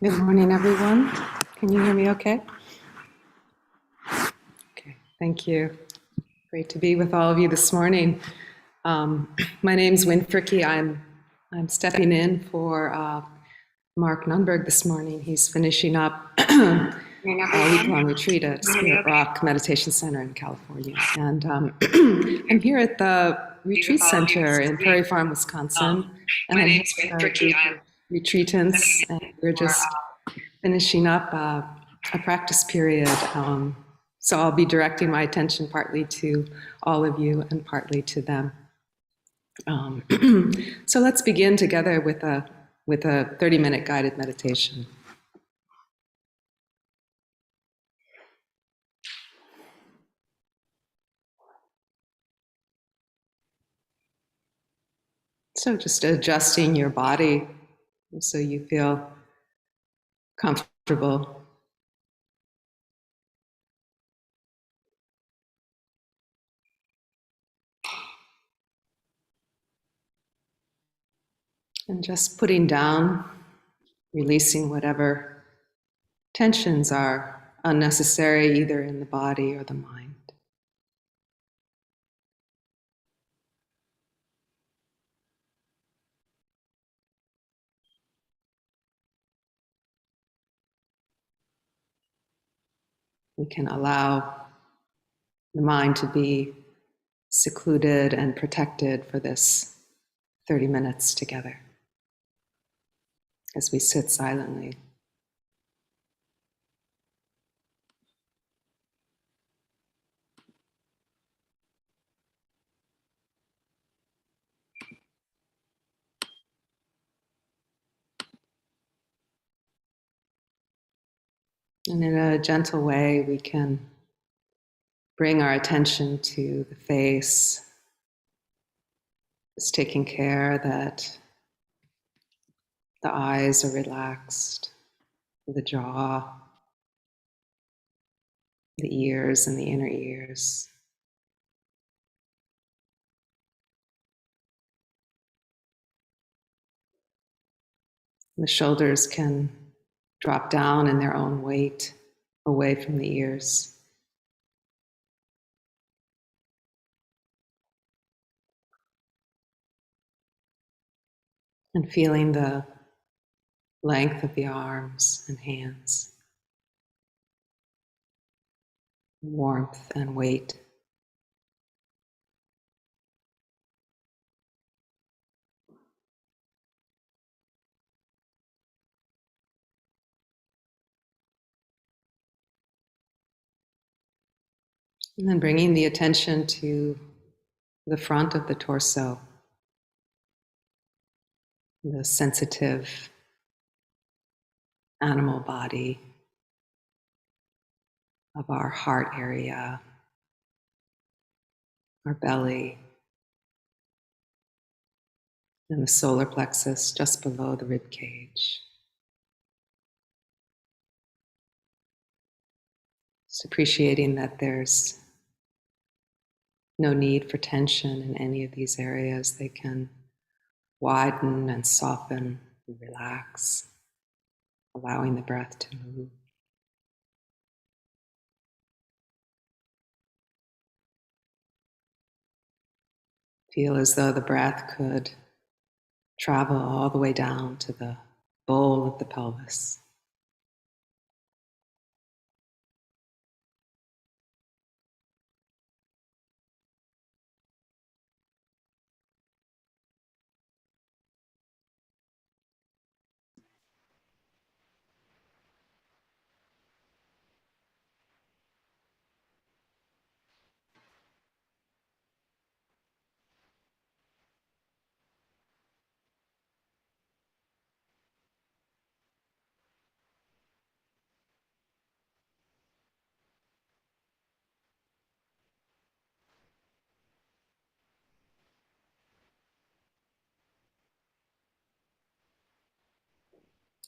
Good morning, everyone. Can you hear me okay? Okay, thank you. Great to be with all of you this morning. My name's Winfricky. I'm stepping in for Mark Nunberg this morning. He's finishing up a week-long retreat at Spirit Rock Meditation Center in California. And I'm here at the retreat center in Prairie Farm, Wisconsin. And I'm here with a group of retreatants, and we're just finishing up a practice period. So I'll be directing my attention partly to all of you and partly to them. So let's begin together with a 30-minute guided meditation. So just adjusting your body so you feel comfortable. And just putting down, releasing whatever tensions are unnecessary, either in the body or the mind. We can allow the mind to be secluded and protected for this 30 minutes together as we sit silently. And in a gentle way, we can bring our attention to the face, just taking care that the eyes are relaxed, the jaw, the ears and the inner ears. The shoulders can drop down in their own weight away from the ears. And feeling the length of the arms and hands, warmth and weight. And then bringing the attention to the front of the torso, the sensitive animal body of our heart area, our belly, and the solar plexus just below the rib cage. Just appreciating that there's no need for tension in any of these areas. They can widen and soften and relax, allowing the breath to move. Feel as though the breath could travel all the way down to the bowl of the pelvis.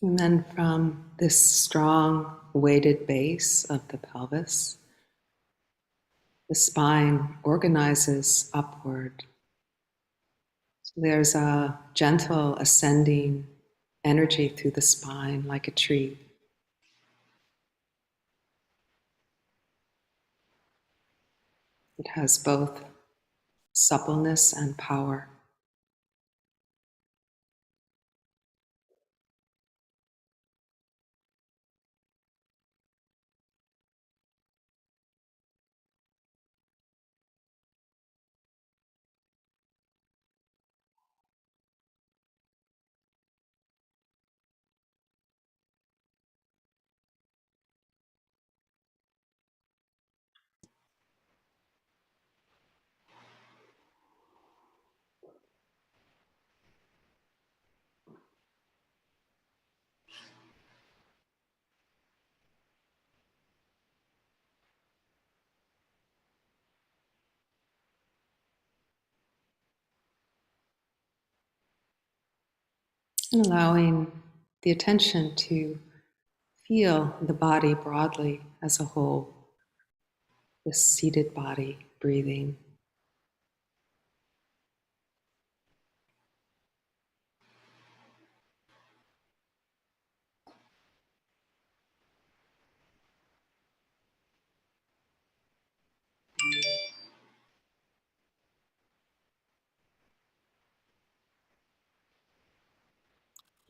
And then from this strong weighted base of the pelvis, the spine organizes upward. So there's a gentle ascending energy through the spine like a tree. It has both suppleness and power. And allowing the attention to feel the body broadly as a whole, this seated body breathing.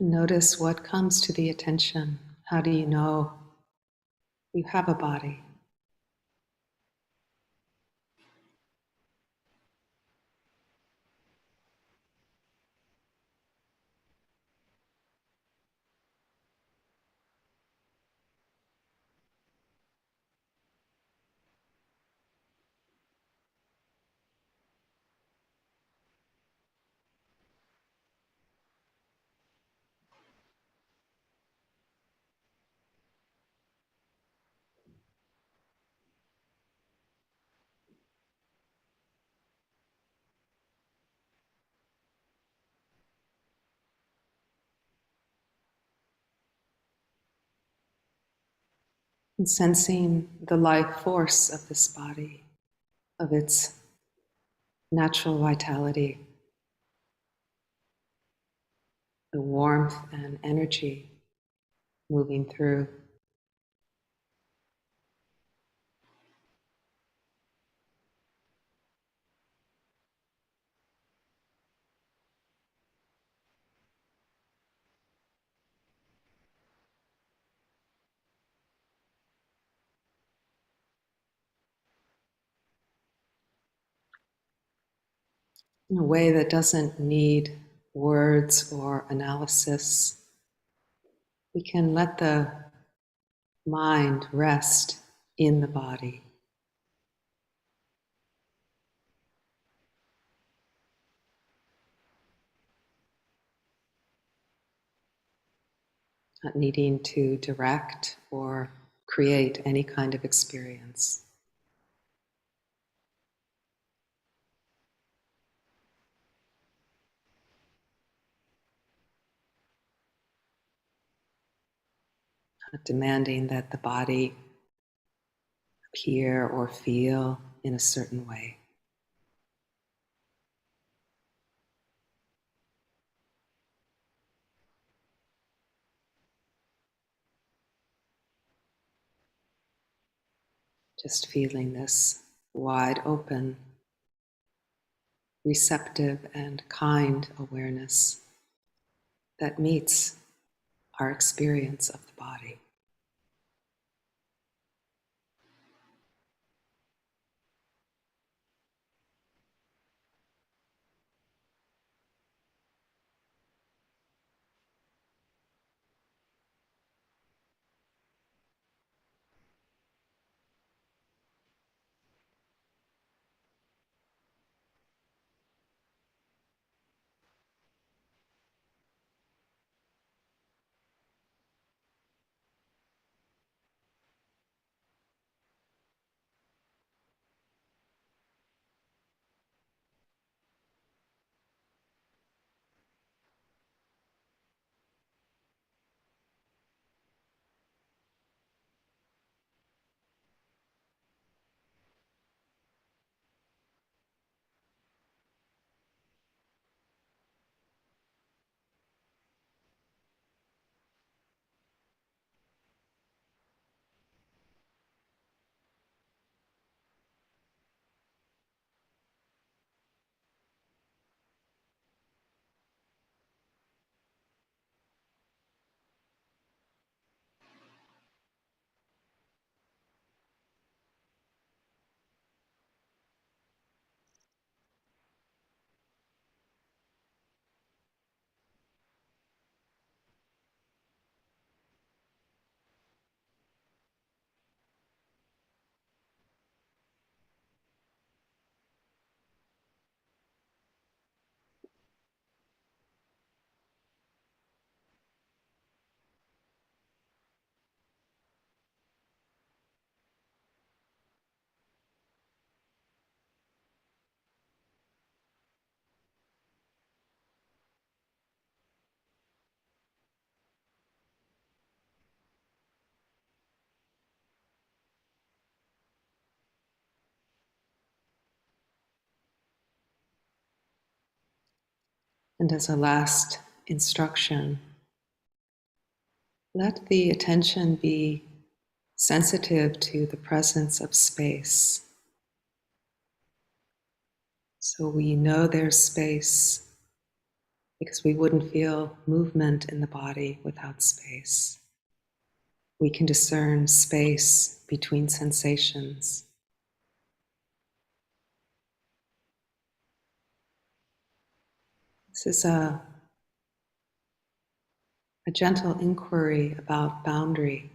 Notice what comes to the attention. How do you know you have a body? And sensing the life force of this body, of its natural vitality, the warmth and energy moving through. In a way that doesn't need words or analysis. We can let the mind rest in the body, not needing to direct or create any kind of experience. Not demanding that the body appear or feel in a certain way. Just feeling this wide open, receptive, and kind awareness that meets our experience of the body. And as a last instruction, let the attention be sensitive to the presence of space. So we know there's space because we wouldn't feel movement in the body without space. We can discern space between sensations. This is a gentle inquiry about boundary.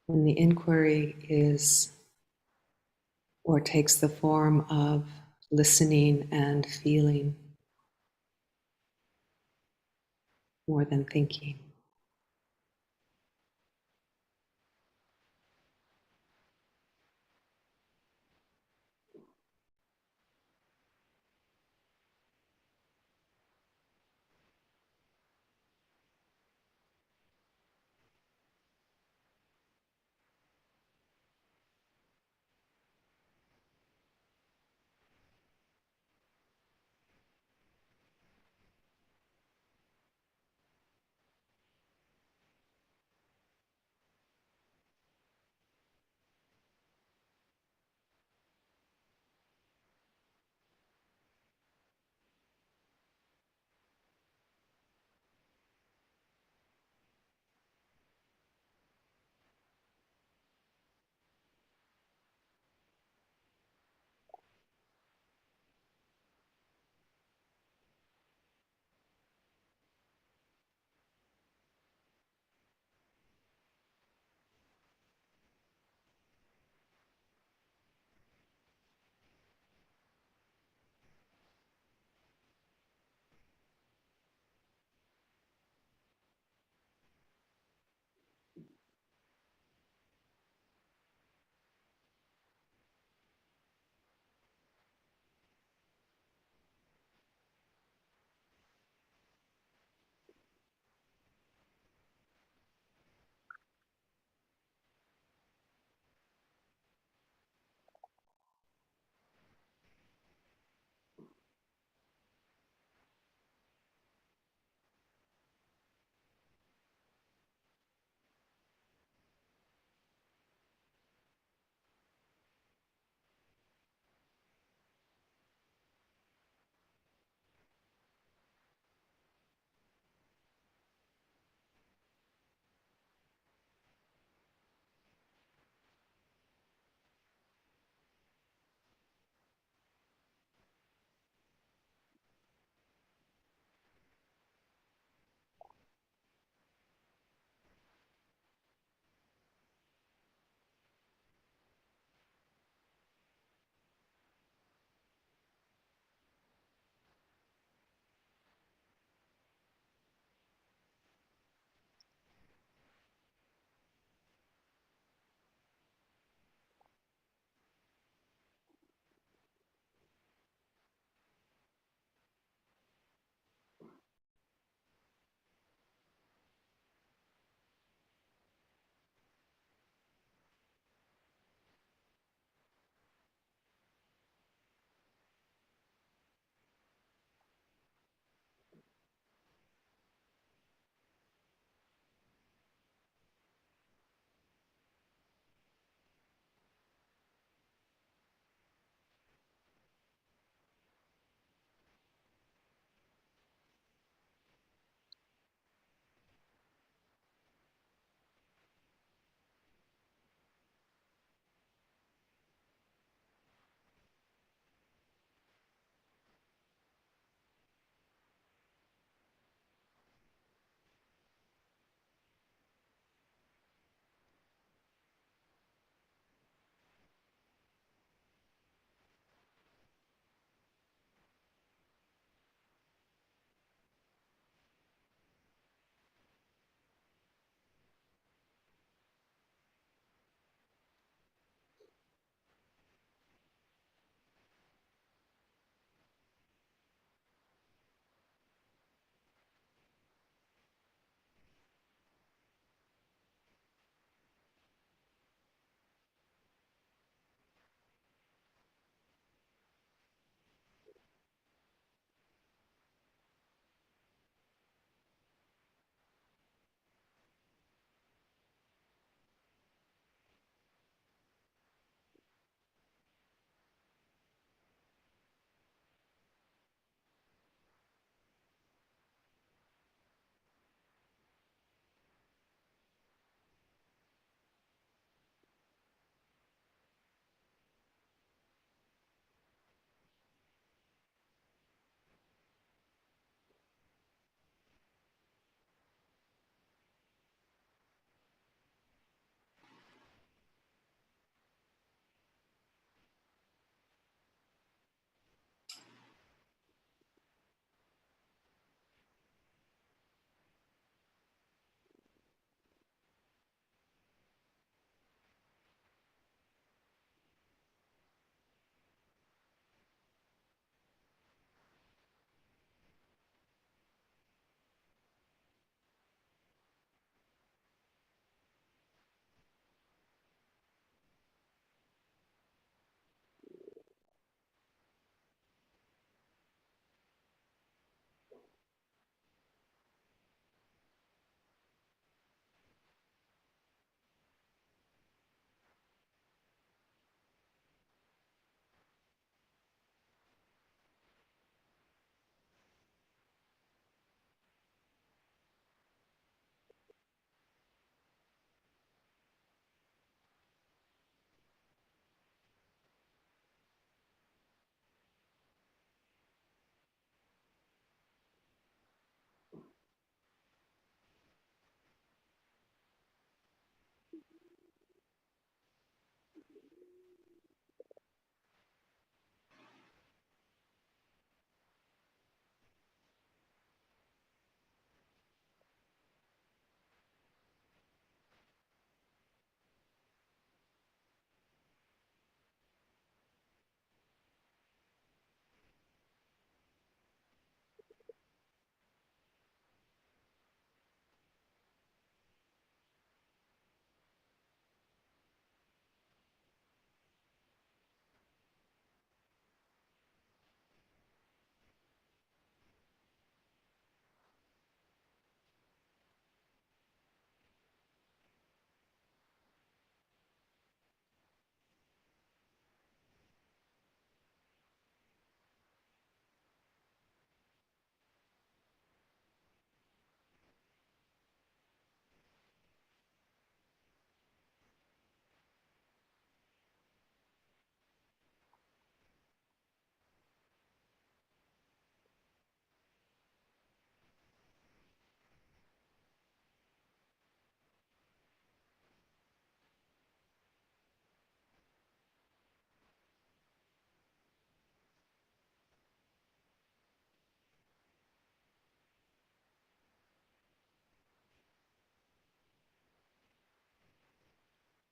And the inquiry is, or takes the form of listening and feeling more than thinking.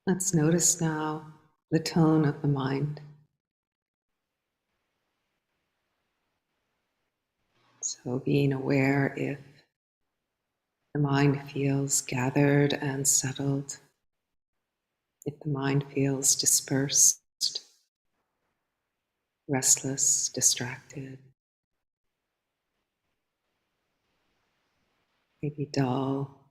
Let's notice now the tone of the mind. So being aware if the mind feels gathered and settled, if the mind feels dispersed, restless, distracted, maybe dull,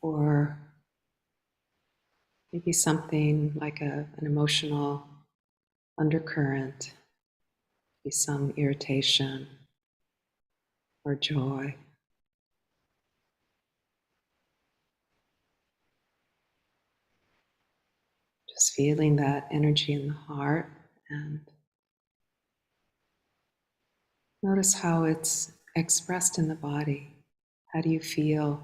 or maybe something like an emotional undercurrent, maybe some irritation or joy. Just feeling that energy in the heart and notice how it's expressed in the body. How do you feel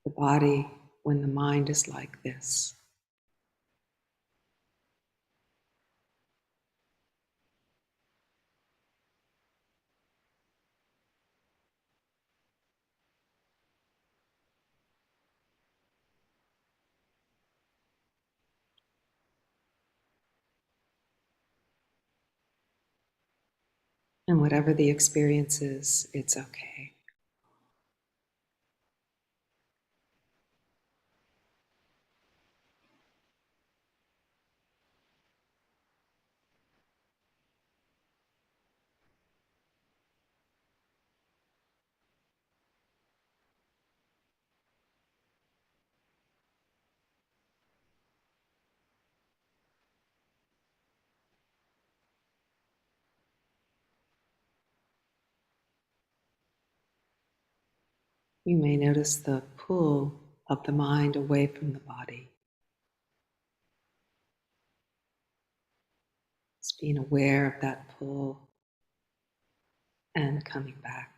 the body when the mind is like this? And whatever the experience is, it's okay. You may notice the pull of the mind away from the body. Just being aware of that pull and coming back.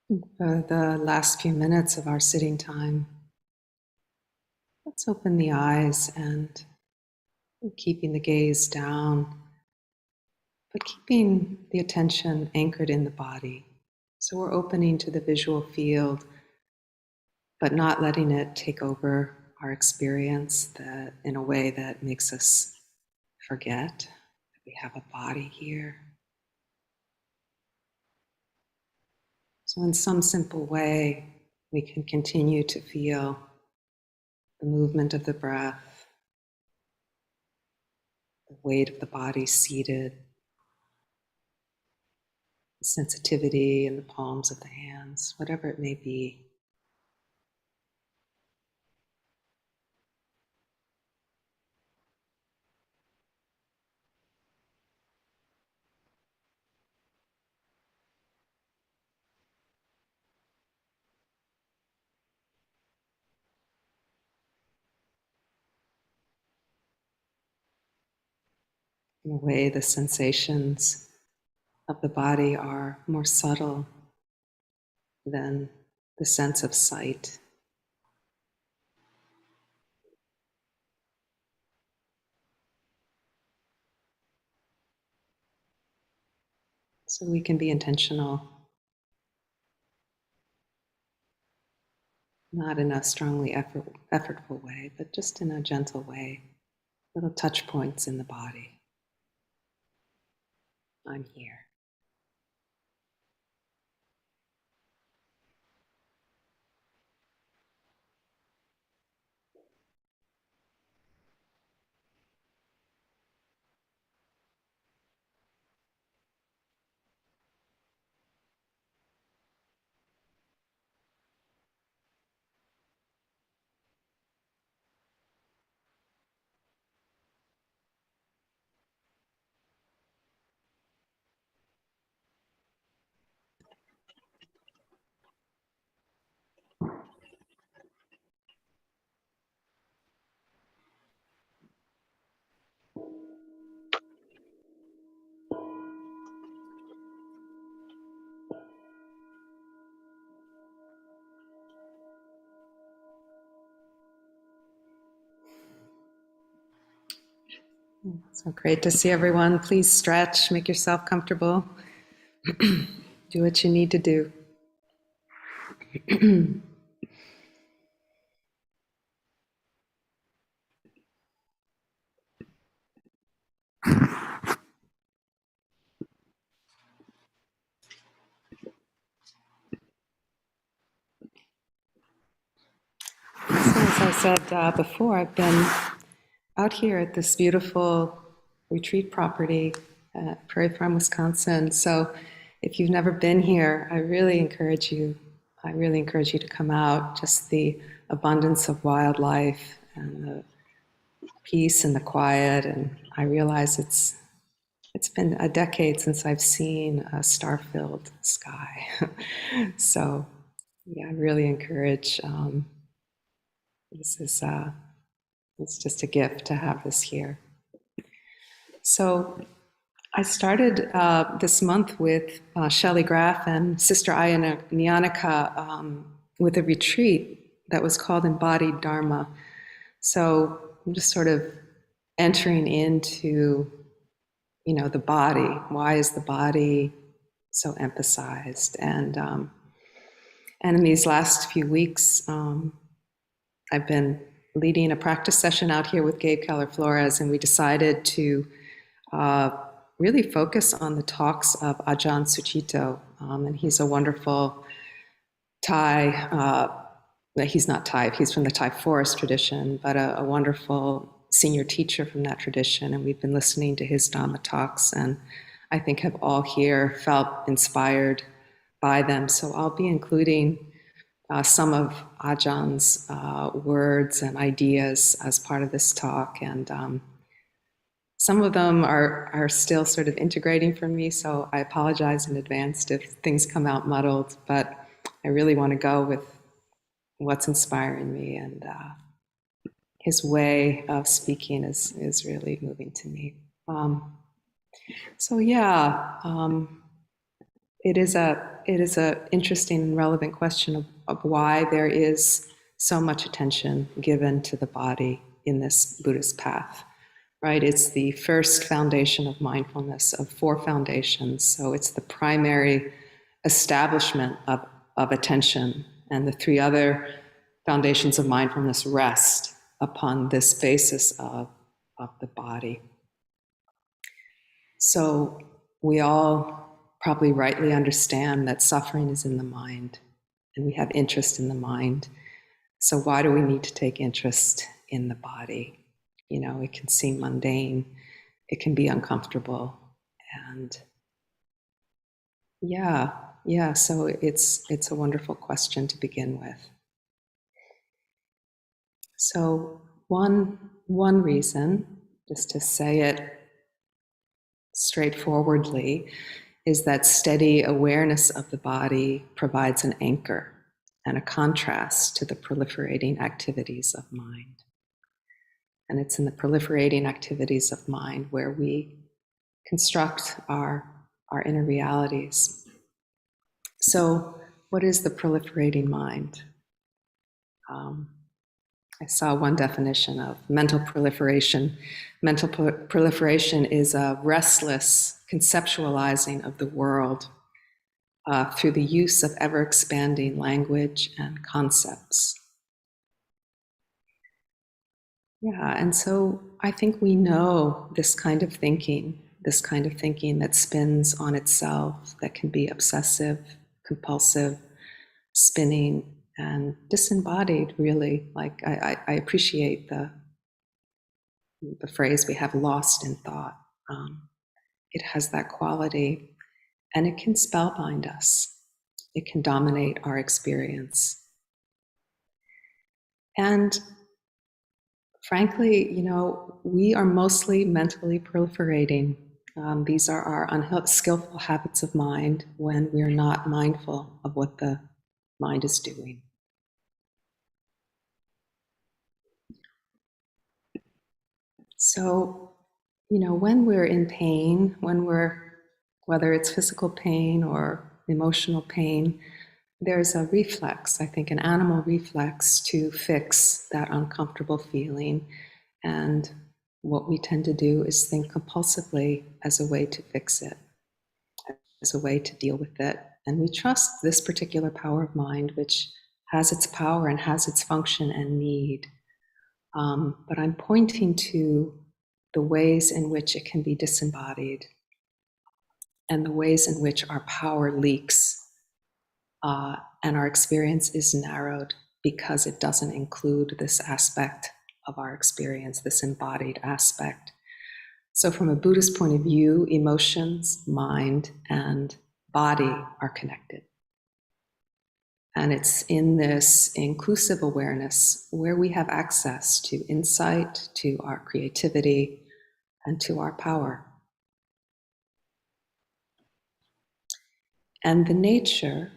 For the last few minutes of our sitting time, let's open the eyes and keeping the gaze down, but keeping the attention anchored in the body. So we're opening to the visual field, but not letting it take over our experience that in a way that makes us forget that we have a body here. So in some simple way, we can continue to feel the movement of the breath, the weight of the body seated, the sensitivity in the palms of the hands, whatever it may be. In a way, the sensations of the body are more subtle than the sense of sight. So we can be intentional, not in a strongly effortful way, but just in a gentle way, little touch points in the body. I'm here. So great to see everyone. Please stretch, make yourself comfortable. Do what you need to do. So as I said before, I've been out here at this beautiful retreat property at Prairie Farm, Wisconsin. So if you've never been here, I really encourage you. I really encourage you to come out. Just the abundance of wildlife and the peace and the quiet. And I realize it's been a decade since I've seen a star-filled sky. So yeah, I really encourage. This is it's just a gift to have this here. So I started this month with Shelley Graff and Sister Aya Nyanika with a retreat that was called Embodied Dharma. So I'm just sort of entering into, the body. Why is the body so emphasized? And in these last few weeks, I've been leading a practice session out here with Gabe Keller Flores, and we decided to really focus on the talks of Ajahn Sucitto. And he's a wonderful Thai, he's not Thai, he's from the Thai forest tradition, but a wonderful senior teacher from that tradition. And we've been listening to his Dhamma talks, and I think have all here felt inspired by them. So I'll be including some of Ajahn words and ideas as part of this talk. And some of them are still sort of integrating for me, so I apologize in advance if things come out muddled, but I really want to go with what's inspiring me, and his way of speaking is really moving to me. So yeah, it is a interesting and relevant question of why there is so much attention given to the body in this Buddhist path, right? It's the first foundation of mindfulness of four foundations. So it's the primary establishment of attention, and the three other foundations of mindfulness rest upon this basis of the body. So we all probably rightly understand that suffering is in the mind, and we have interest in the mind. So why do we need to take interest in the body? You know, it can seem mundane, it can be uncomfortable, and so it's a wonderful question to begin with. So one reason, just to say it straightforwardly, is that steady awareness of the body provides an anchor and a contrast to the proliferating activities of mind. And it's in the proliferating activities of mind where we construct our inner realities. So what is the proliferating mind? I saw one definition of mental proliferation. Mental proliferation is a restless conceptualizing of the world through the use of ever-expanding language and concepts. Yeah, and so I think we know this kind of thinking that spins on itself, that can be obsessive, compulsive, spinning, and disembodied, really. Like, I appreciate the phrase we have, lost in thought. It has that quality, and it can spellbind us. It can dominate our experience. And frankly, you know, we are mostly mentally proliferating. These are our unskillful habits of mind when we're not mindful of what the mind is doing. So, you know, when we're in pain, whether it's physical pain or emotional pain, there's a reflex, I think, an animal reflex to fix that uncomfortable feeling. And what we tend to do is think compulsively as a way to fix it, as a way to deal with it. And we trust this particular power of mind, which has its power and has its function and need. But I'm pointing to the ways in which it can be disembodied and the ways in which our power leaks and our experience is narrowed because it doesn't include this aspect of our experience, this embodied aspect. So from a Buddhist point of view, emotions, mind, and body are connected. And it's in this inclusive awareness where we have access to insight, to our creativity, and to our power. And the nature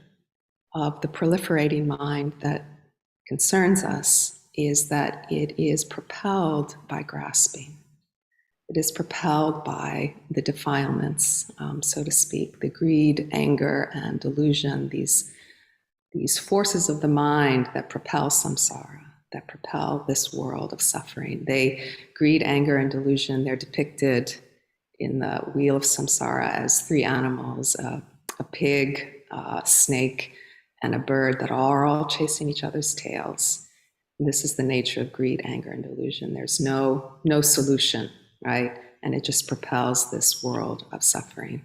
of the proliferating mind that concerns us is that it is propelled by grasping. It is propelled by the defilements, so to speak, the greed, anger, and delusion, these forces of the mind that propel samsara, that propel this world of suffering. Greed, anger, and delusion, they're depicted in the wheel of samsara as three animals, a pig, a snake, and a bird that are all chasing each other's tails. And this is the nature of greed, anger, and delusion. There's no solution, right? And it just propels this world of suffering.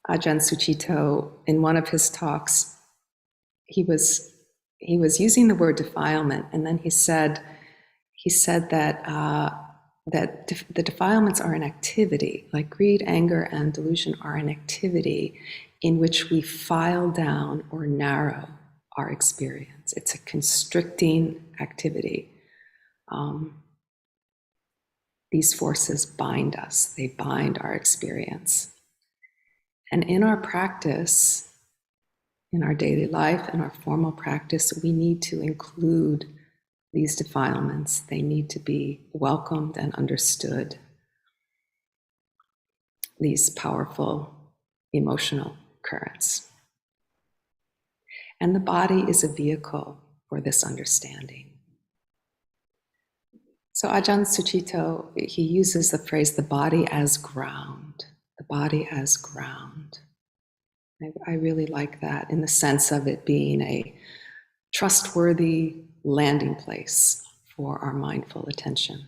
Ajahn Sucitto, in one of his talks, he was using the word defilement, and then he said that the defilements are an activity, like greed, anger, and delusion are an activity in which we file down or narrow our experience. It's a constricting activity. These forces bind us, they bind our experience. And in our practice, in our daily life, in our formal practice, we need to include these defilements. They need to be welcomed and understood. these powerful emotional currents. And the body is a vehicle for this understanding. So Ajahn Sucitto, he uses the phrase, the body as ground, the body as ground. I really like that in the sense of it being a trustworthy landing place for our mindful attention.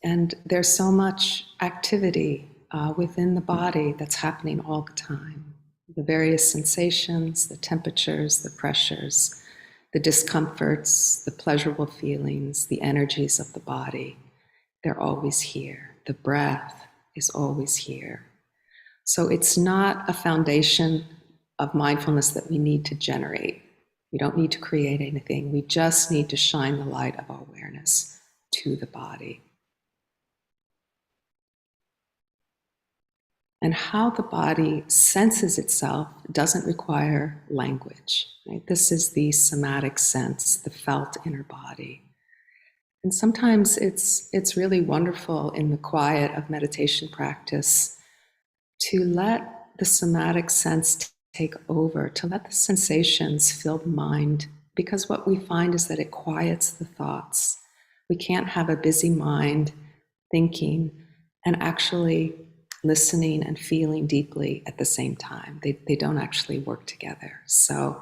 And there's so much activity within the body that's happening all the time. The various sensations, the temperatures, the pressures, the discomforts, the pleasurable feelings, the energies of the body, they're always here. The breath is always here. So it's not a foundation of mindfulness that we need to generate. We don't need to create anything. We just need to shine the light of awareness to the body. And how the body senses itself doesn't require language. Right? This is the somatic sense, the felt inner body. And sometimes it's really wonderful in the quiet of meditation practice to let the somatic sense take over, to let the sensations fill the mind, because what we find is that it quiets the thoughts. We can't have a busy mind thinking and actually listening and feeling deeply at the same time. They don't actually work together. So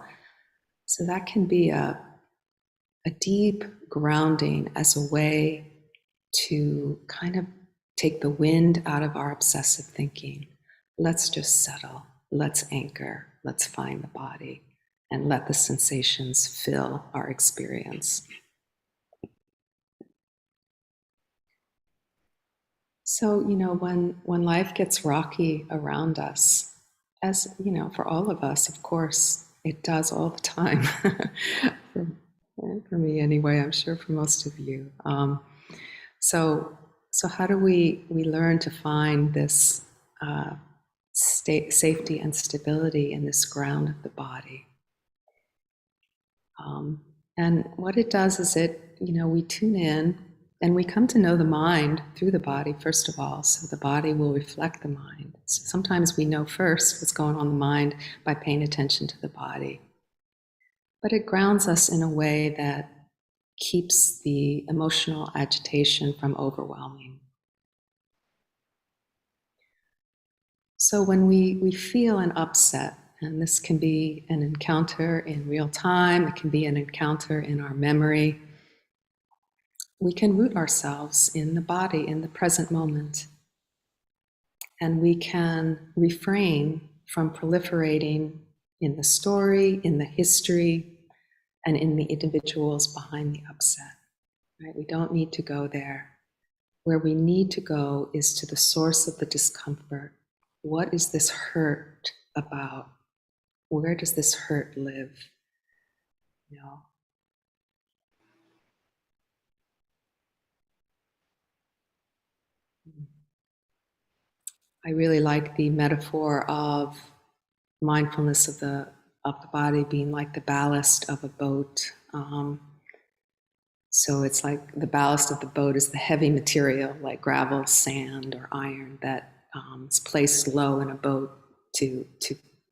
that can be a deep grounding as a way to kind of take the wind out of our obsessive thinking. Let's just settle, let's anchor, let's find the body, and let the sensations fill our experience. So, when life gets rocky around us, as for all of us, of course, it does all the time. for me anyway, I'm sure for most of you. So how do we learn to find this safety and stability in this ground of the body? And what it does is we tune in and we come to know the mind through the body, first of all, so the body will reflect the mind. So sometimes we know first what's going on in the mind by paying attention to the body. But it grounds us in a way that keeps the emotional agitation from overwhelming. So when we feel an upset, and this can be an encounter in real time, it can be an encounter in our memory, we can root ourselves in the body, in the present moment. And we can refrain from proliferating in the story, in the history, and in the individuals behind the upset. Right? We don't need to go there. Where we need to go is to the source of the discomfort. What is this hurt about? Where does this hurt live? I really like the metaphor of mindfulness of the body being like the ballast of a boat. So it's like the ballast of the boat is the heavy material like gravel, sand, or iron that is placed low in a boat to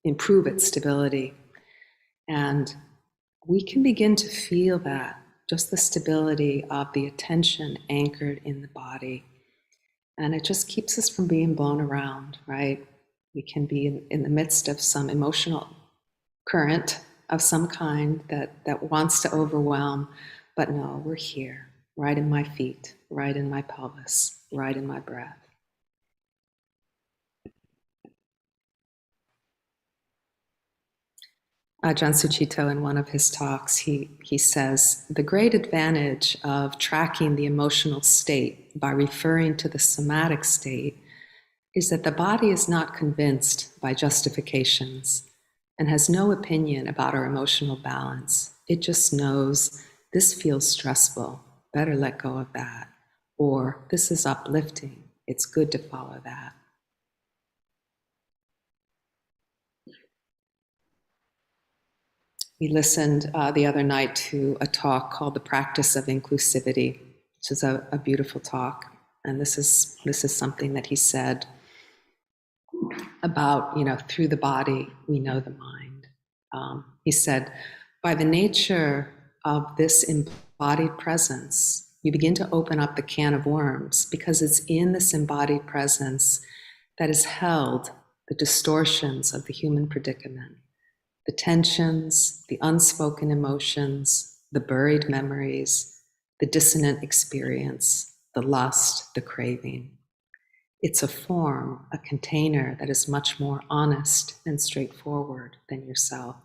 improve its stability. And we can begin to feel that, just the stability of the attention anchored in the body. And it just keeps us from being blown around, right? We can be in the midst of some emotional current of some kind that wants to overwhelm, but no, we're here, right in my feet, right in my pelvis, right in my breath. Ajahn Sucitto, in one of his talks, he says, the great advantage of tracking the emotional state by referring to the somatic state is that the body is not convinced by justifications and has no opinion about our emotional balance. It just knows this feels stressful, better let go of that. Or this is uplifting, it's good to follow that. We listened the other night to a talk called The Practice of Inclusivity, which is a beautiful talk. And this is something that he said about, through the body, we know the mind. He said, by the nature of this embodied presence, you begin to open up the can of worms, because it's in this embodied presence that is held the distortions of the human predicament, the tensions, the unspoken emotions, the buried memories, the dissonant experience, the lust, the craving. It's a form, a container that is much more honest and straightforward than yourself.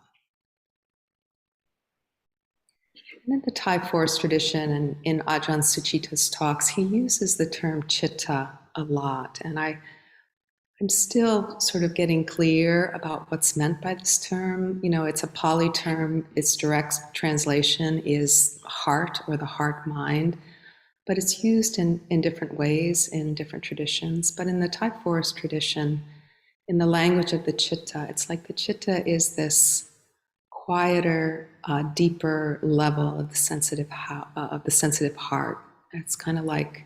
And in the Thai forest tradition and in Ajahn Suchita's talks, he uses the term chitta a lot. And I'm still sort of getting clear about what's meant by this term. It's a Pali term. Its direct translation is heart or the heart mind, but it's used in different ways in different traditions. But in the Thai forest tradition, in the language of the chitta, it's like the chitta is this quieter, deeper level of the sensitive heart. It's kind of like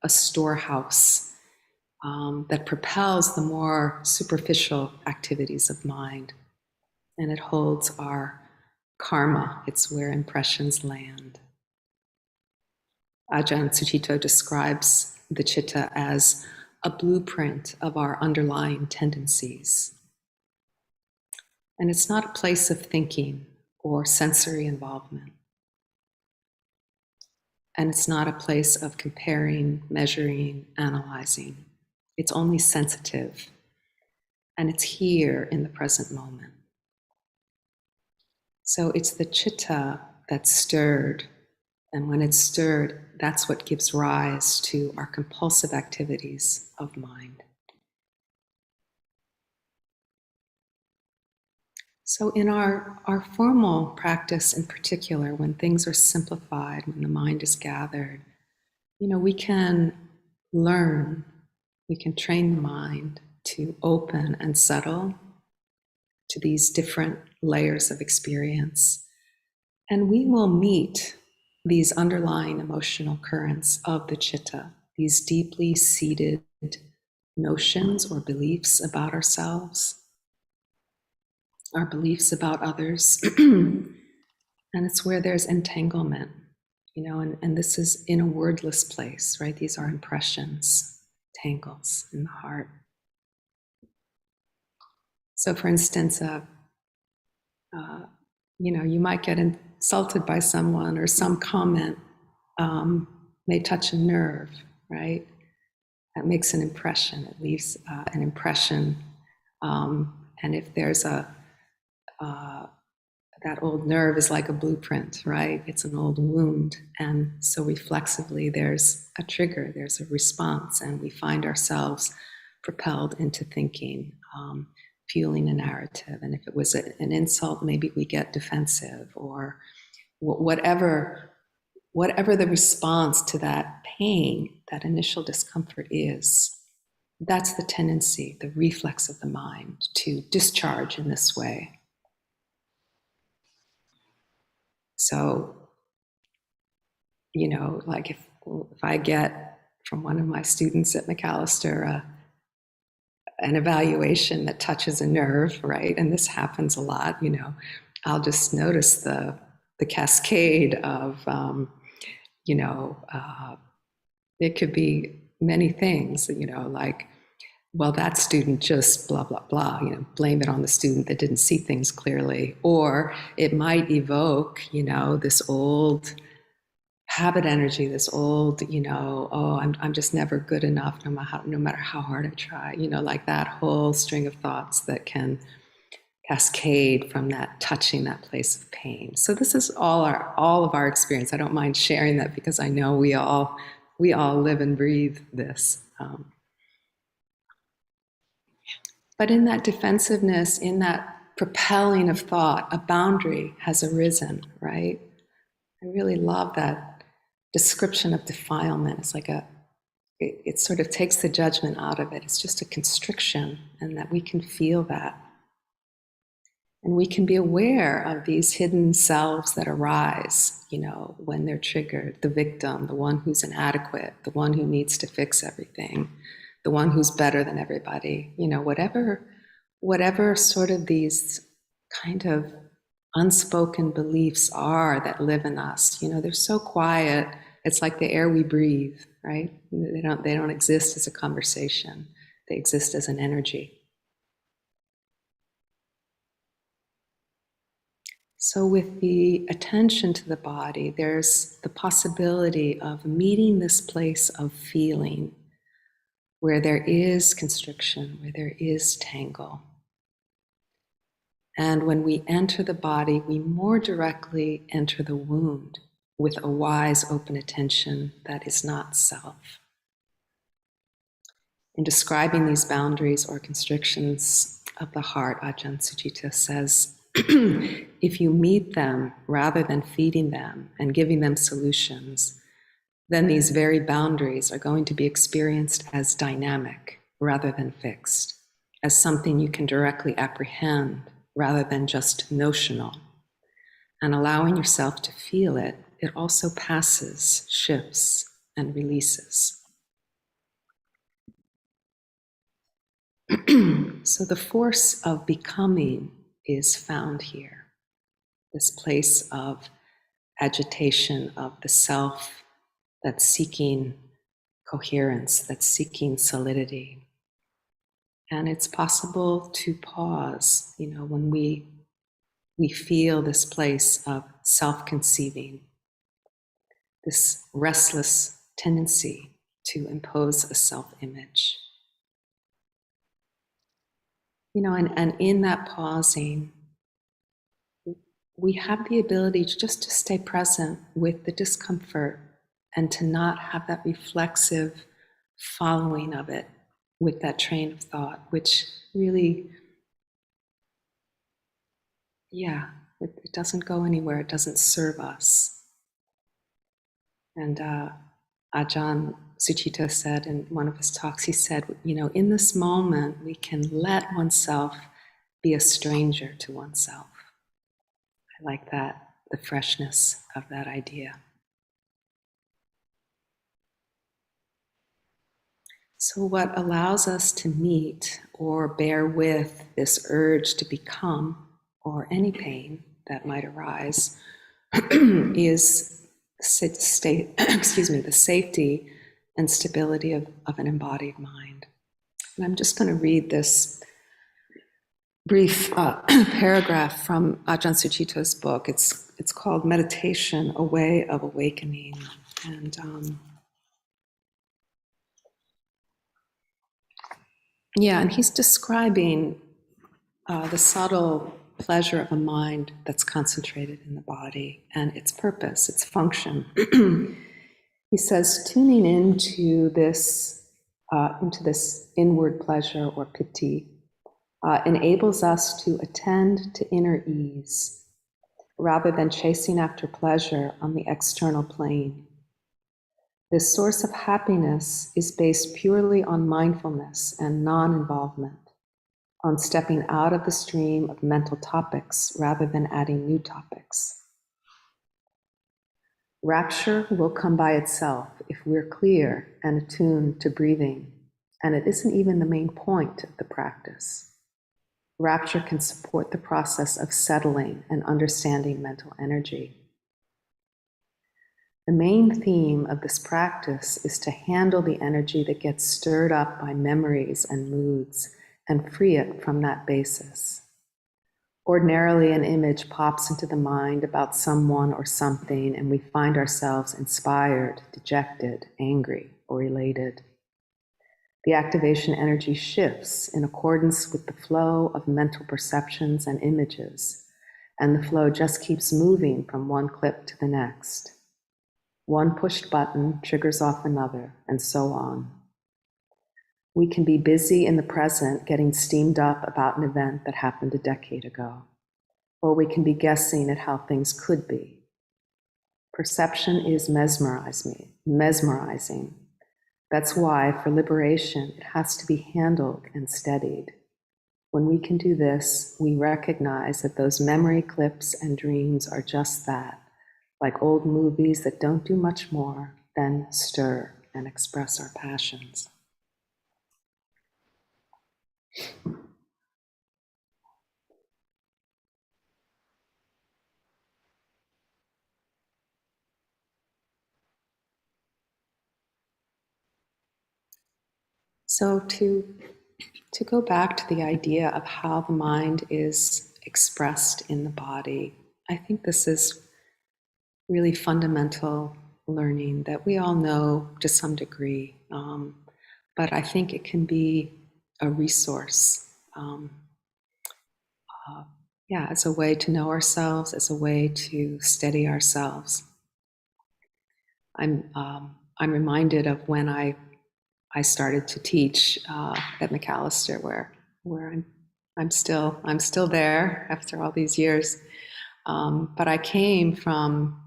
a storehouse that propels the more superficial activities of mind. And it holds our karma. It's where impressions land. Ajahn Suchito describes the chitta as a blueprint of our underlying tendencies. And it's not a place of thinking or sensory involvement. And it's not a place of comparing, measuring, analyzing. It's only sensitive. And it's here in the present moment. So it's the chitta that's stirred. And when it's stirred, that's what gives rise to our compulsive activities of mind. So in our formal practice in particular, when things are simplified, when the mind is gathered, we can learn, we can train the mind to open and settle to these different layers of experience. And we will meet these underlying emotional currents of the chitta, these deeply seated notions or beliefs about ourselves, our beliefs about others. And it's where there's entanglement, and this is in a wordless place, right? These are impressions, tangles in the heart. So for instance, you might get insulted by someone, or some comment may touch a nerve, right? That makes an impression, it leaves an impression. And if there's that old nerve is like a blueprint, right? It's an old wound. And so reflexively, there's a trigger, there's a response, and we find ourselves propelled into thinking, fueling a narrative. And if it was an insult, maybe we get defensive, or whatever the response to that pain, that initial discomfort is. That's the tendency, the reflex of the mind to discharge in this way. So, like if I get from one of my students at McAllister an evaluation that touches a nerve, right? And this happens a lot, I'll just notice the cascade of, it could be many things, like, well, that student just blah, blah, blah, blame it on the student that didn't see things clearly. Or it might evoke, this old habit energy, this old, oh, I'm just never good enough, no matter how hard I try, like that whole string of thoughts that can cascade from that touching that place of pain. So this is all of our experience. I don't mind sharing that because I know we all live and breathe this. But in that defensiveness, in that propelling of thought, a boundary has arisen, right? I really love that description of defilement. It's like it sort of takes the judgment out of it. It's just a constriction, and that we can feel that. And we can be aware of these hidden selves that arise, when they're triggered, the victim, the one who's inadequate, the one who needs to fix everything, the one who's better than everybody, whatever sort of these kind of unspoken beliefs are that live in us. They're so quiet. It's like the air we breathe, right? They don't exist as a conversation. They exist as an energy. So with the attention to the body, there's the possibility of meeting this place of feeling where there is constriction, where there is tangle. And when we enter the body, we more directly enter the wound with a wise, open attention that is not self. In describing these boundaries or constrictions of the heart, Ajahn Sucitto says, if you meet them rather than feeding them and giving them solutions, then these very boundaries are going to be experienced as dynamic rather than fixed, as something you can directly apprehend rather than just notional. And allowing yourself to feel it, it also passes, shifts, and releases. So the force of becoming is found here. This place of agitation of the self that's seeking coherence, that's seeking solidity. And it's possible to pause, when we feel this place of self-conceiving, this restless tendency to impose a self-image. And in that pausing, we have the ability just to stay present with the discomfort and to not have that reflexive following of it with that train of thought, which really, it doesn't go anywhere. It doesn't serve us. And Ajahn Sucitto said in one of his talks, he said, in this moment, we can let oneself be a stranger to oneself. I like that, the freshness of that idea. So what allows us to meet or bear with this urge to become, or any pain that might arise, is the safety and stability of an embodied mind. And I'm just going to read this brief paragraph from Ajahn Sucitto's book. It's called Meditation, A Way of Awakening. And and he's describing the subtle pleasure of a mind that's concentrated in the body and its purpose, its function. He says, tuning into this inward pleasure or piti enables us to attend to inner ease rather than chasing after pleasure on the external plane. This source of happiness is based purely on mindfulness and non-involvement, on stepping out of the stream of mental topics rather than adding new topics. Rapture will come by itself if we're clear and attuned to breathing, and it isn't even the main point of the practice. Rapture can support the process of settling and understanding mental energy. The main theme of this practice is to handle the energy that gets stirred up by memories and moods and free it from that basis. Ordinarily, an image pops into the mind about someone or something, and we find ourselves inspired, dejected, angry, or elated. The activation energy shifts in accordance with the flow of mental perceptions and images, and the flow just keeps moving from one clip to the next. One pushed button triggers off another, and so on. We can be busy in the present getting steamed up about an event that happened a decade ago, or we can be guessing at how things could be. Perception is mesmerizing. That's why, for liberation, it has to be handled and steadied. when we can do this, we recognize that those memory clips and dreams are just that, like old movies that don't do much more than stir and express our passions. So to go back to the idea of how the mind is expressed in the body, I think this is really fundamental learning that we all know to some degree, but I think it can be a resource, as a way to know ourselves, as a way to steady ourselves. I'm reminded of when I started to teach at Macalester, where I'm still there after all these years. But I came from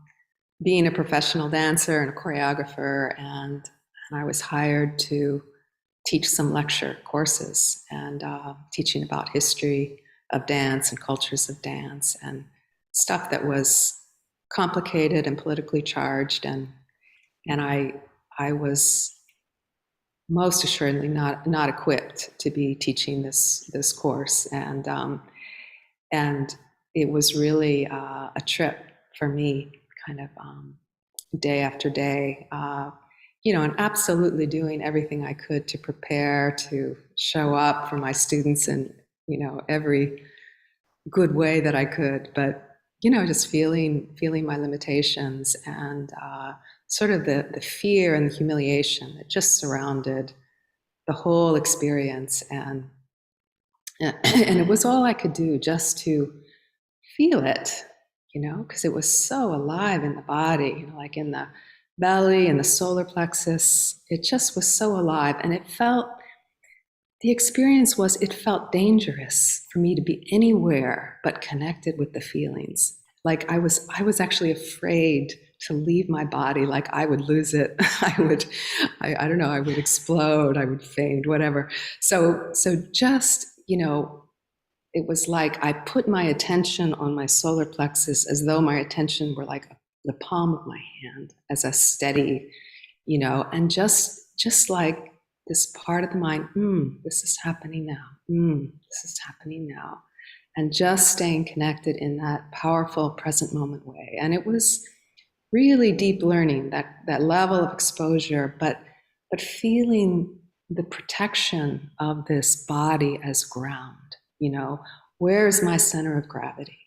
being a professional dancer and a choreographer, and I was hired to teach some lecture courses and teaching about history of dance and cultures of dance and stuff that was complicated and politically charged, and I was most assuredly not equipped to be teaching this course, and it was really a trip for me, kind of day after day, and absolutely doing everything I could to prepare to show up for my students in every good way that I could, but just feeling my limitations and sort of the fear and the humiliation that just surrounded the whole experience, and it was all I could do just to feel it, because it was so alive in the body, like in the belly and the solar plexus. It just was so alive, and the experience was, it felt dangerous for me to be anywhere but connected with the feelings. Like I was actually afraid to leave my body, like I would lose it. I don't know, I would explode, I would faint, whatever. So just, it was like I put my attention on my solar plexus as though my attention were like the palm of my hand, as a steady, and just like this part of the mind, this is happening now, this is happening now, and just staying connected in that powerful present moment way. And it was really deep learning, that level of exposure, but feeling the protection of this body as ground. Where is my center of gravity?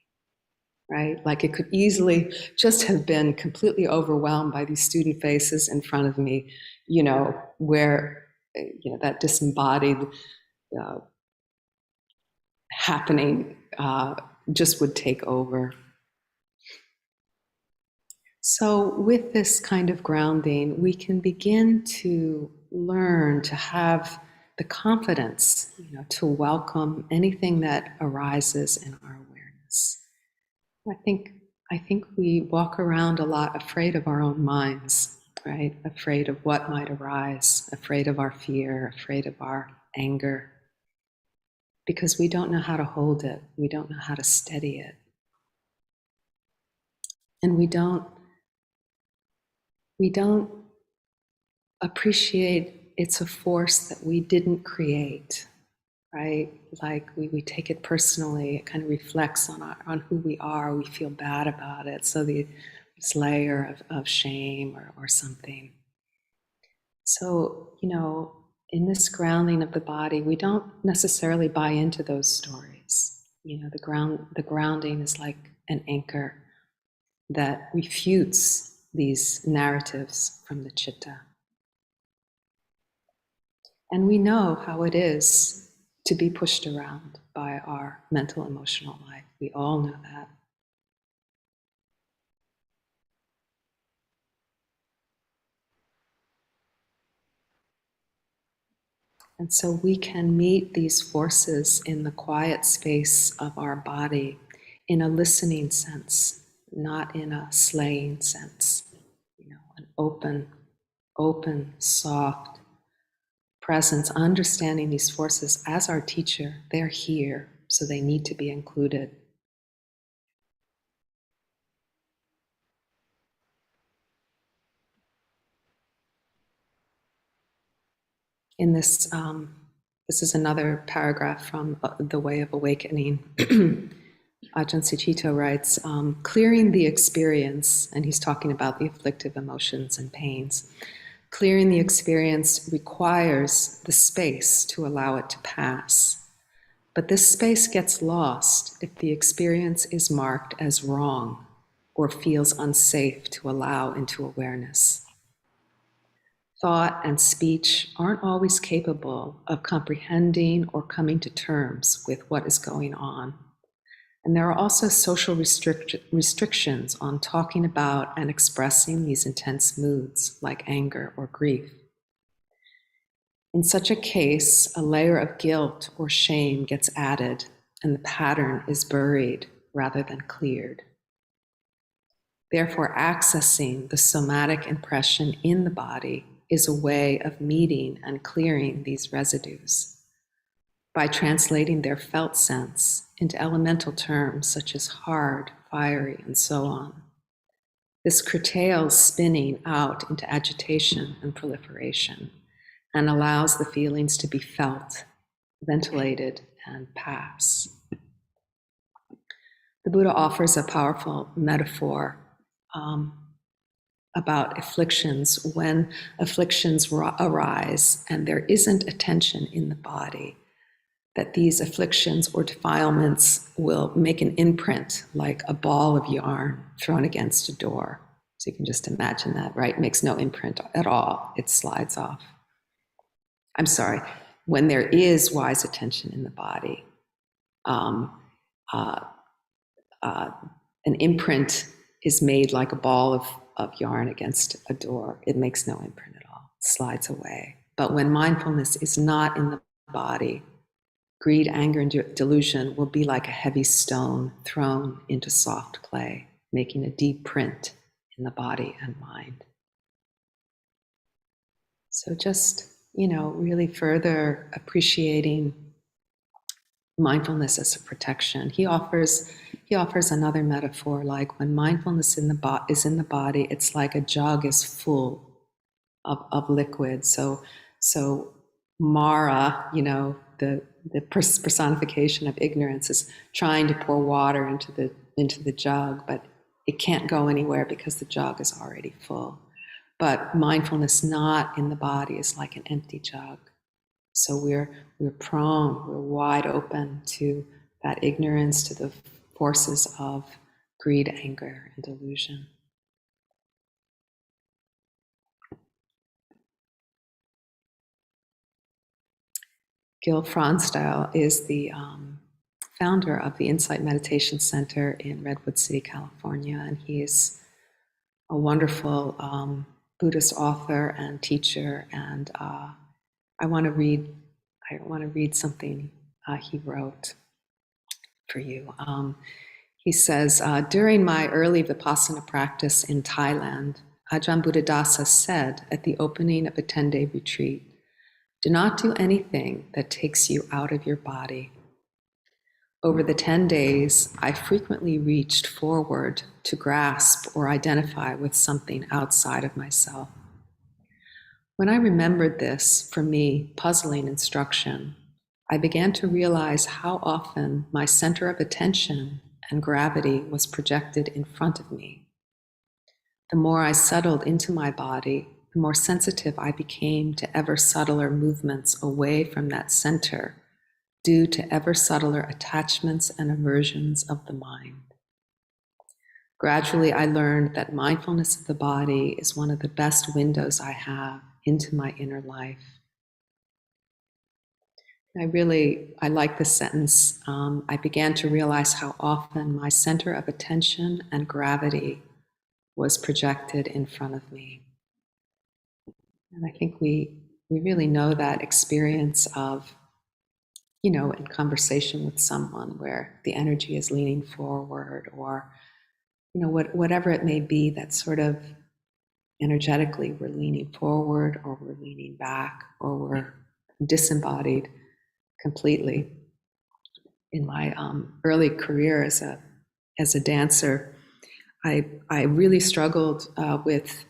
Right? Like it could easily just have been completely overwhelmed by these student faces in front of me, where, that disembodied happening just would take over. So with this kind of grounding, we can begin to learn to have the confidence, to welcome anything that arises in our awareness. I think we walk around a lot afraid of our own minds, right? Afraid of what might arise, afraid of our fear, afraid of our anger, because we don't know how to hold it. We don't know how to steady it. And we don't appreciate it's a force that we didn't create, right? Like we take it personally. It kind of reflects on who we are. We feel bad about it. So this layer of shame or something. So, in this grounding of the body, we don't necessarily buy into those stories. The grounding is like an anchor that refutes these narratives from the chitta. And we know how it is to be pushed around by our mental, emotional life. We all know that. And so we can meet these forces in the quiet space of our body in a listening sense, not in a slaying sense. An open, soft, presence, understanding these forces as our teacher. They're here, so they need to be included. In this, this is another paragraph from The Way of Awakening. Ajahn Sucitto writes, clearing the experience, and he's talking about the afflictive emotions and pains, clearing the experience requires the space to allow it to pass. But this space gets lost if the experience is marked as wrong or feels unsafe to allow into awareness. Thought and speech aren't always capable of comprehending or coming to terms with what is going on. And there are also social restrictions on talking about and expressing these intense moods, like anger or grief. In such a case, a layer of guilt or shame gets added, and the pattern is buried rather than cleared. Therefore, accessing the somatic impression in the body is a way of meeting and clearing these residues by translating their felt sense into elemental terms such as hard, fiery, and so on. This curtails spinning out into agitation and proliferation and allows the feelings to be felt, ventilated, and pass. The Buddha offers a powerful metaphor about afflictions. When afflictions arise and there isn't attention in the body, that these afflictions or defilements will make an imprint like a ball of yarn thrown against a door. So you can just imagine that, right? It makes no imprint at all. It slides off. I'm sorry, when there is wise attention in the body, an imprint is made like a ball of yarn against a door. It makes no imprint at all. It slides away. But when mindfulness is not in the body, greed, anger, and delusion will be like a heavy stone thrown into soft clay, making a deep print in the body and mind. So just, really further appreciating mindfulness as a protection. He offers another metaphor, like when mindfulness is in the body, it's like a jug is full of liquid. So Mara, the personification of ignorance, is trying to pour water into the jug, but it can't go anywhere because the jug is already full. But mindfulness not in the body is like an empty jug. So we're prone, we're wide open to that ignorance, to the forces of greed, anger, and delusion. Gil Fronsdal is the founder of the Insight Meditation Center in Redwood City, California, and he is a wonderful Buddhist author and teacher. And I want to read something he wrote for you. He says, during my early Vipassana practice in Thailand, Ajahn Buddhadasa said at the opening of a 10-day retreat, "Do not do anything that takes you out of your body." Over the 10 days, I frequently reached forward to grasp or identify with something outside of myself. When I remembered this, for me, puzzling instruction, I began to realize how often my center of attention and gravity was projected in front of me. The more I settled into my body, the more sensitive I became to ever subtler movements away from that center, due to ever subtler attachments and aversions of the mind. Gradually, I learned that mindfulness of the body is one of the best windows I have into my inner life. I like this sentence. I began to realize how often my center of attention and gravity was projected in front of me. And I think we really know that experience of, in conversation with someone where the energy is leaning forward, or, whatever it may be, that sort of energetically we're leaning forward, or we're leaning back, or we're disembodied completely. In my early career as a dancer, I really struggled with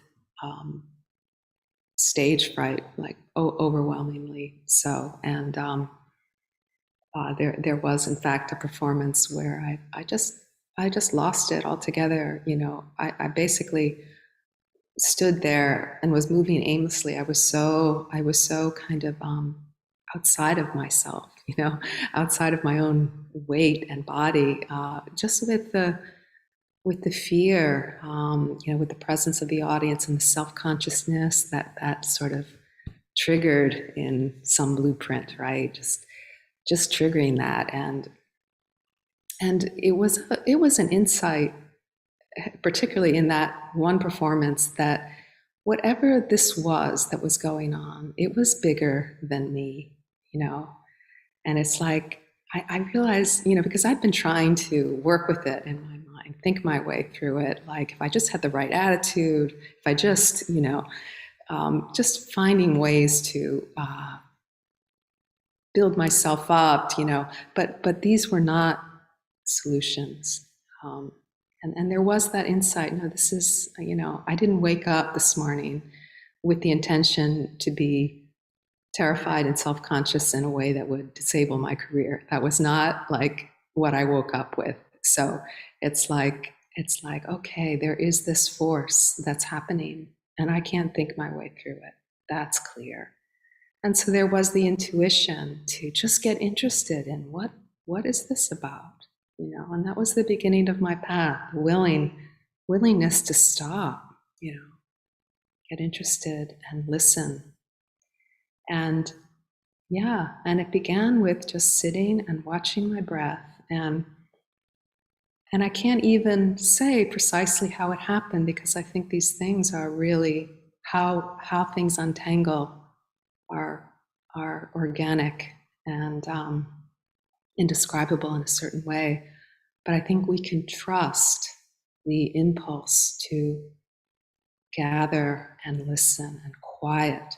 stage fright, like overwhelmingly so. And there was, in fact, a performance where I just lost it altogether. You know, I basically stood there and was moving aimlessly. I was so kind of outside of myself, you know, outside of my own weight and body, just with the fear, you know, with the presence of the audience and the self-consciousness that sort of triggered in some blueprint, right? Just triggering that, and it was an insight, particularly in that one performance, that whatever this was that was going on, it was bigger than me, you know. And it's like I realized, you know, because I've been trying to work with it in my mind, think my way through it. Like if I just had the right attitude, if I just, you know, just finding ways to build myself up, you know. But these were not solutions. And there was that insight. No, this is, you know, I didn't wake up this morning with the intention to be terrified and self-conscious in a way that would disable my career. That was not like what I woke up with. So it's like, okay, there is this force that's happening and I can't think my way through it. That's clear. And so there was the intuition to just get interested in what is this about, you know. And that was the beginning of my path, willingness to stop, you know, get interested and listen. And yeah, and it began with just sitting and watching my breath. And I can't even say precisely how it happened, because I think these things are really how things untangle are organic and indescribable in a certain way. But I think we can trust the impulse to gather and listen and quiet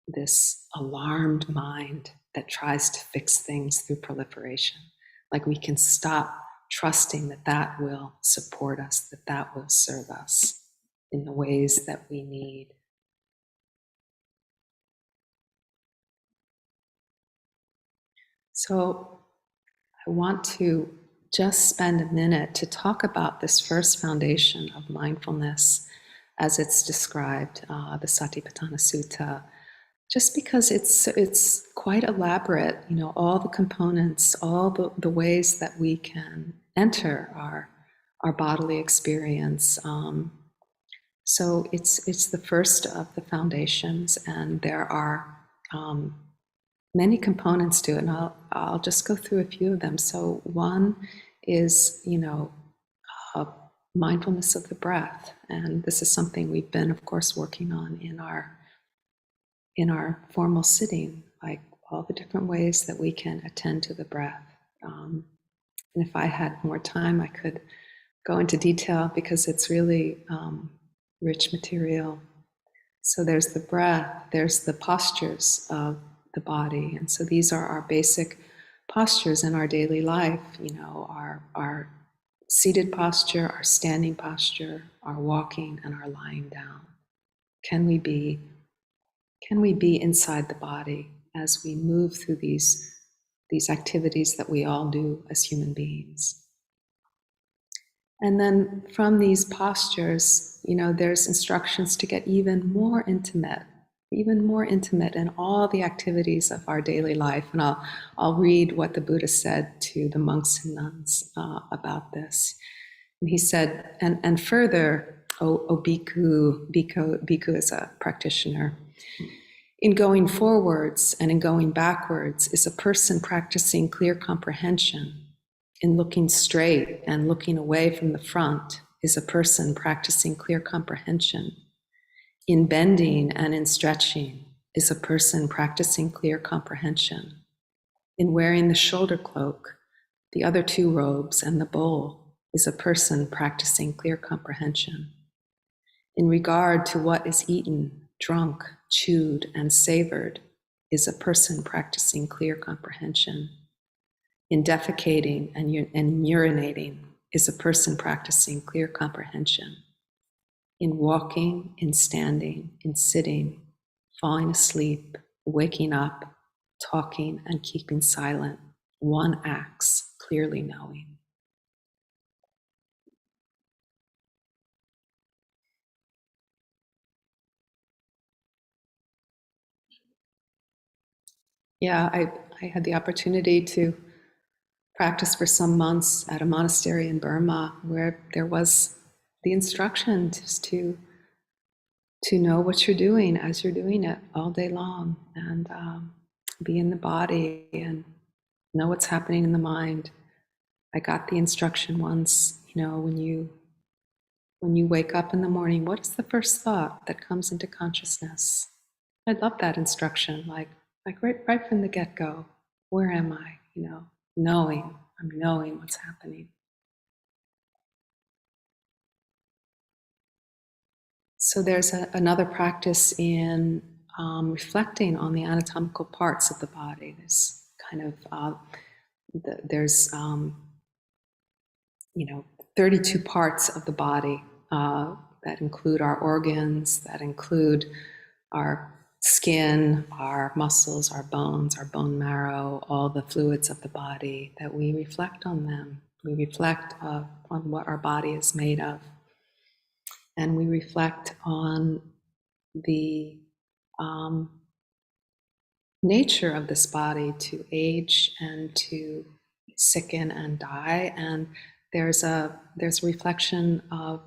this alarmed mind that tries to fix things through proliferation. Like we can stop trusting that that will support us, that that will serve us in the ways that we need. So I want to just spend a minute to talk about this first foundation of mindfulness as it's described, the Satipatthana Sutta, just because it's quite elaborate, you know, all the components, all the ways that we can enter our bodily experience. So it's the first of the foundations, and there are many components to it, and I'll just go through a few of them. So one is, you know, mindfulness of the breath, and this is something we've been, of course, working on in our formal sitting, like all the different ways that we can attend to the breath. And if I had more time, I could go into detail because it's really rich material. So there's the breath, there's the postures of the body. And so these are our basic postures in our daily life, you know, our seated posture, our standing posture, our walking, and our lying down. Can we be inside the body as we move through these activities that we all do as human beings? And then from these postures, you know, there's instructions to get even more intimate in all the activities of our daily life. And I'll read what the Buddha said to the monks and nuns about this. And he said, and further, O bhikkhu is a practitioner. In going forwards and in going backwards is a person practicing clear comprehension. In looking straight and looking away from the front is a person practicing clear comprehension. In bending and in stretching is a person practicing clear comprehension. In wearing the shoulder cloak, the other two robes, and the bowl is a person practicing clear comprehension. In regard to what is eaten, drunk, chewed, and savored is a person practicing clear comprehension. In defecating and urinating is a person practicing clear comprehension. In walking, in standing, in sitting, falling asleep, waking up, talking, and keeping silent, one acts clearly knowing. Yeah, I had the opportunity to practice for some months at a monastery in Burma where there was the instruction just to know what you're doing as you're doing it all day long, and be in the body and know what's happening in the mind. I got the instruction once, when you wake up in the morning, what is the first thought that comes into consciousness? I love that instruction, like right from the get-go. Where am I? Knowing. I'm knowing what's happening. So there's another practice in reflecting on the anatomical parts of the body. There's kind of there's 32 parts of the body that include our organs, that include our skin, our muscles, our bones, our bone marrow, all the fluids of the body, that we reflect on them. We reflect on what our body is made of. And we reflect on the nature of this body to age and to sicken and die. And there's a reflection of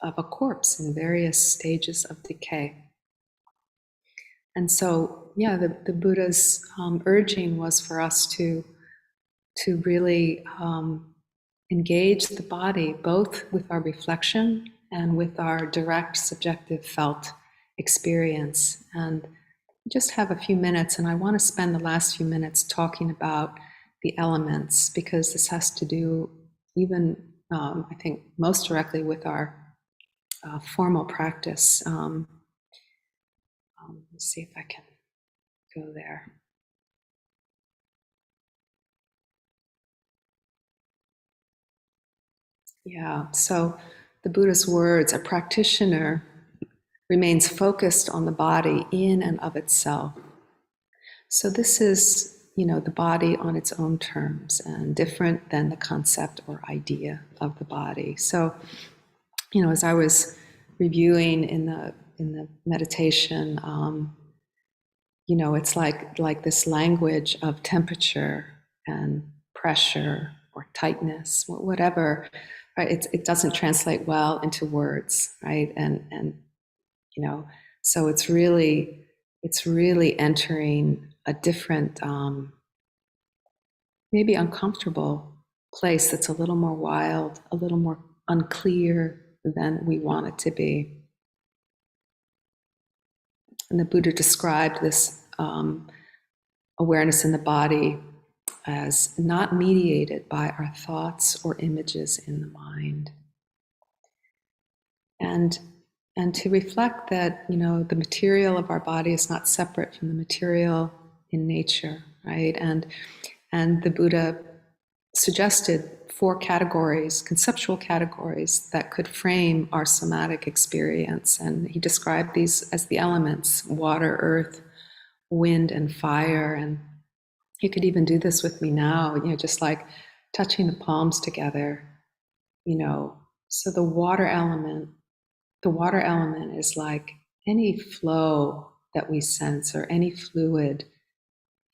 a corpse in various stages of decay. And so, yeah, the Buddha's urging was for us to really engage the body, both with our reflection and with our direct subjective felt experience. And just have a few minutes, and I want to spend the last few minutes talking about the elements, because this has to do even, I think, most directly with our formal practice. Let's see if I can go there. Yeah, so the Buddha's words, a practitioner remains focused on the body in and of itself. So this is, the body on its own terms and different than the concept or idea of the body. So, as I was reviewing in the meditation, it's like this language of temperature and pressure or tightness, whatever, right? It doesn't translate well into words, right? And so it's really entering a different, maybe uncomfortable place that's a little more wild, a little more unclear than we want it to be. And the Buddha described this awareness in the body as not mediated by our thoughts or images in the mind. And to reflect that, the material of our body is not separate from the material in nature, right? And the Buddha suggested 4 categories, conceptual categories, that could frame our somatic experience. And he described these as the elements: water, earth, wind, and fire. And you could even do this with me now, just like touching the palms together, So the water element is like any flow that we sense or any fluid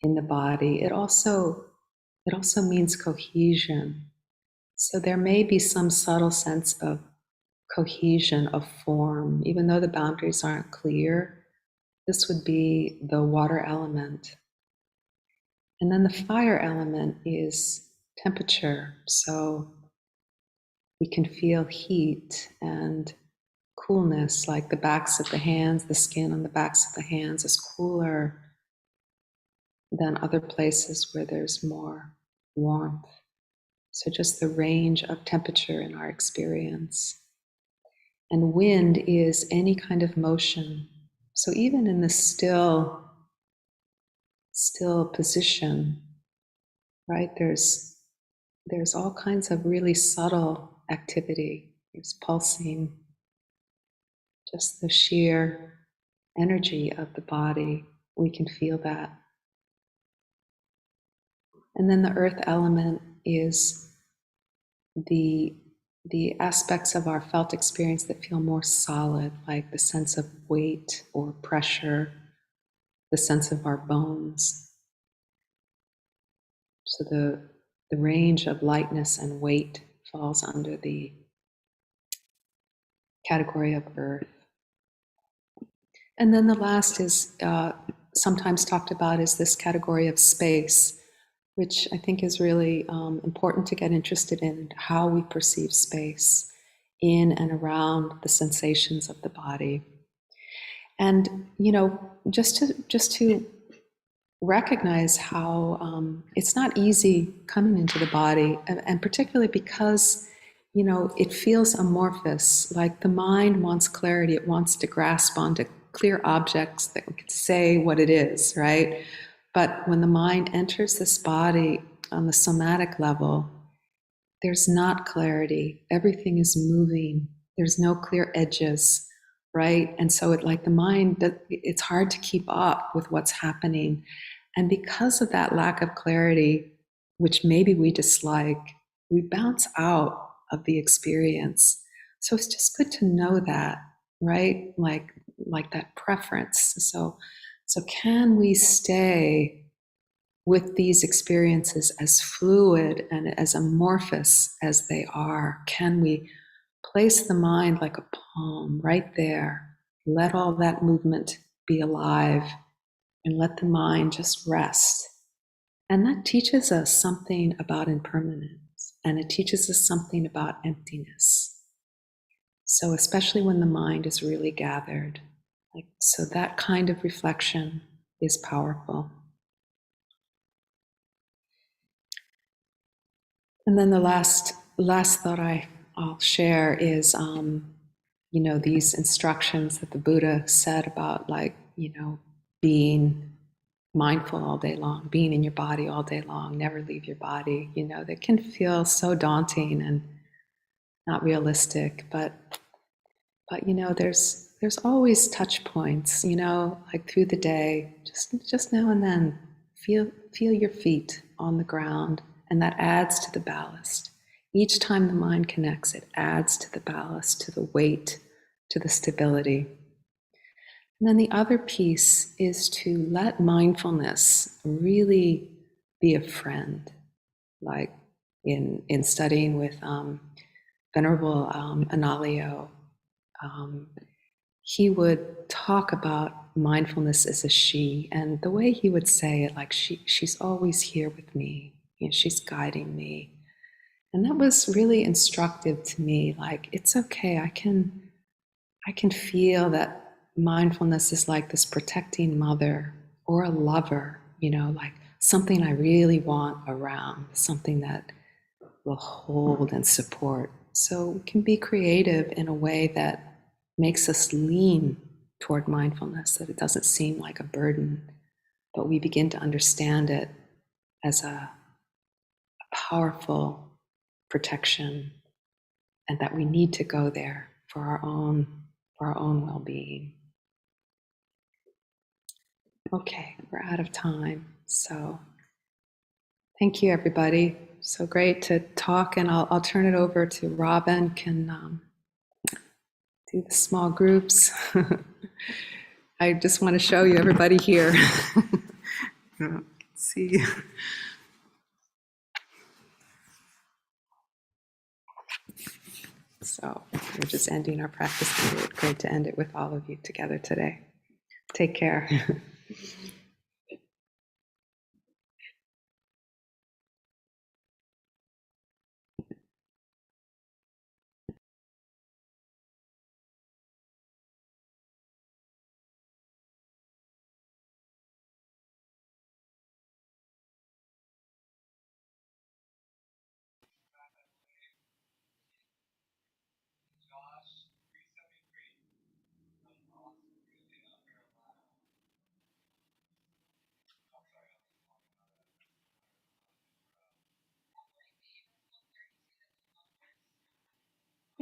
in the body. It also means cohesion. So there may be some subtle sense of cohesion of form, even though the boundaries aren't clear. This would be the water element. And then the fire element is temperature. So we can feel heat and coolness, like the backs of the hands, the skin on the backs of the hands is cooler than other places where there's more warmth. So just the range of temperature in our experience. And wind is any kind of motion. So even in the still still position, right? There's all kinds of really subtle activity. There's pulsing, just the sheer energy of the body. We can feel that. And then the earth element is the the aspects of our felt experience that feel more solid, like the sense of weight or pressure, the sense of our bones. So the range of lightness and weight falls under the category of earth. And then the last is sometimes talked about is this category of space, which I think is really important to get interested in, how we perceive space in and around the sensations of the body. And just to recognize how it's not easy coming into the body, and particularly because it feels amorphous. Like the mind wants clarity; it wants to grasp onto clear objects that can say what it is, right? But when the mind enters this body on the somatic level, there's not clarity. Everything is moving. There's no clear edges, right? And so like the mind, it's hard to keep up with what's happening. And because of that lack of clarity, which maybe we dislike, we bounce out of the experience. So it's just good to know that, right? Like that preference. So can we stay with these experiences as fluid and as amorphous as they are? Can we place the mind like a palm right there? Let all that movement be alive and let the mind just rest. And that teaches us something about impermanence, and it teaches us something about emptiness. So especially when the mind is really gathered, so that kind of reflection is powerful. And then the last thought I'll share is, these instructions that the Buddha said about being mindful all day long, being in your body all day long, never leave your body. That can feel so daunting and not realistic, but there's always touch points, like through the day, just now and then, feel your feet on the ground, and that adds to the ballast. Each time the mind connects, it adds to the ballast, to the weight, to the stability. And then the other piece is to let mindfulness really be a friend, like in studying with Venerable Analio. He would talk about mindfulness as a she, and the way he would say it, like she's always here with me, she's guiding me. And that was really instructive to me. Like, it's okay, I can feel that mindfulness is like this protecting mother or a lover, like something I really want around, something that will hold and support. So we can be creative in a way that makes us lean toward mindfulness, that it doesn't seem like a burden, but we begin to understand it as a powerful protection, and that we need to go there for our own well-being. Okay, we're out of time. So thank you, everybody. So great to talk, and I'll turn it over to Robin, can do the small groups. I just want to show you everybody here. See. So we're just ending our practice period. Great to end it with all of you together today. Take care.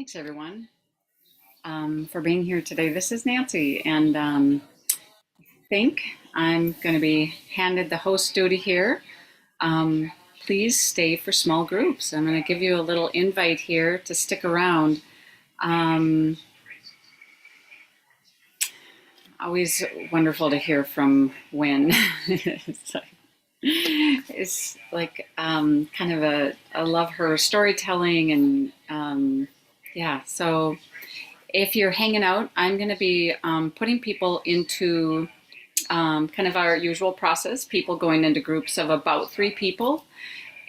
Thanks, everyone, for being here today. This is Nancy, and think I'm going to be handed the host duty here. Um, Please stay for small groups. I'm going to give you a little invite here to stick around. Um, Always wonderful to hear from Win. It's like kind of I love her storytelling and yeah. So if you're hanging out, I'm going to be putting people into kind of our usual process, people going into groups of about 3 people.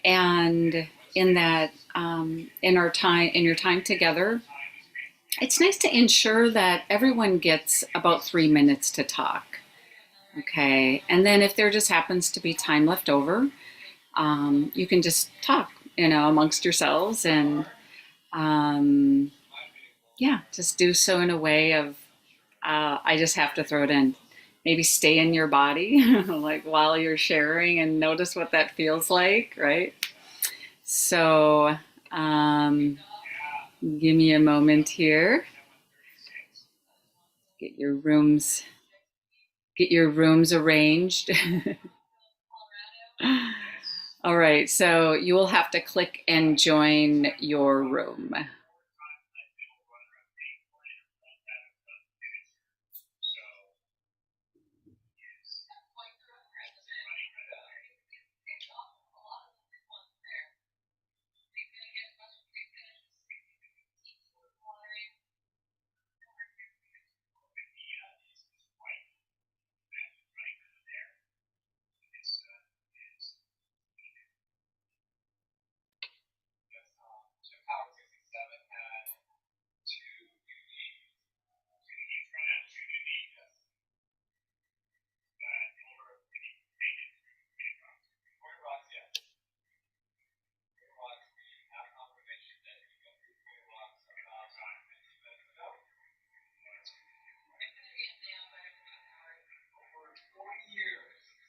And in that, in your time together, it's nice to ensure that everyone gets about 3 minutes to talk. Okay. And then if there just happens to be time left over, you can just talk, amongst yourselves and, um, yeah, just do so in a way of, I just have to throw it in. Maybe stay in your body, like while you're sharing, and notice what that feels like, right? So, give me a moment here. Get your rooms, get your rooms arranged. All right, so you will have to click and join your room.